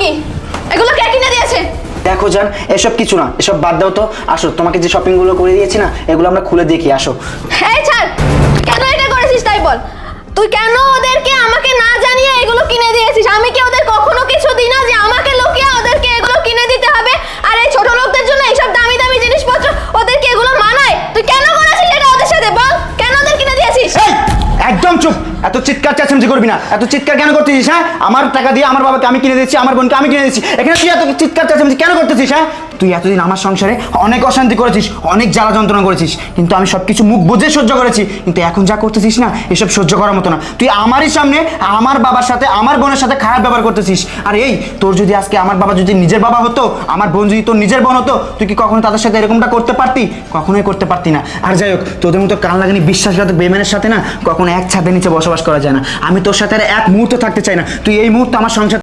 কি? এগুলো কে কিনে দিয়েছে? দেখো জান, এসব কিছু না, এসব বাদ দাও তো। আসো, তোমাকে যে শপিং গুলো করে দিয়েছি না, এগুলো আমরা খুলে দেখি। আসো। এই ছাড়, কেন এটা করেছিস তাই বল। তুই কেন ওদেরকে আমাকে না জানিয়ে এগুলো কিনে দিয়েছিস? আমি কি ওদের কখনো কিছু দিই না যে আমাকে লুকিয়ে ওদেরকে এগুলো কিনে দিতে হবে? আর এই ছোট লোকদের জন্য এইসব দামি দামি জিনিসপত্র ওদেরকে এগুলো মানায়? তুই কেন করেছিস এটা ওদের সাথে? বল, কেন ওদের কিনে দিয়েছিস? এই, একদম চুপ। এত চিৎকার চেঁচামেচি করবি না। এত চিৎকার কেন করতেছিস? হ্যাঁ, আমার টাকা দিয়ে আমার বাবাকে আমি কিনে দিচ্ছি, আমার বোনকে আমি কিনে দিচ্ছি। এখানে তুই এত চিৎকার চেঁচামেচি কেন করতেছিস? হ্যাঁ, তুই এতদিন আমার সংসারে অনেক অশান্তি করেছিস, অনেক জ্বালা যন্ত্রণা করেছিস, কিন্তু আমি সবকিছু মুখ বুজে সহ্য করেছি। কিন্তু এখন যা করতেছিস না, এসব সহ্য করার মতো না। তুই আমারই সামনে আমার বাবার সাথে, আমার বোনের সাথে খারাপ ব্যবহার করতেছিস। আর এই, তোর যদি আজকে আমার বাবা যদি নিজের বাবা হতো, আমার বোন যদি তোর নিজের বোন হতো, তুই কি কখনো তাদের সাথে এরকমটা করতে পারতি? কখনোই করতে পারতি না। আর যাই হোক, তোদের মতো কান লাগানি বিশ্বাসঘাতক বেইমানের সাথে না কখনো এক ছাদের নিচে বসবাস করা যায় না। আমি তোর সাথে আর এক মুহূর্ত থাকতে চাই না। তুই এই মুহূর্তে আমার সংসার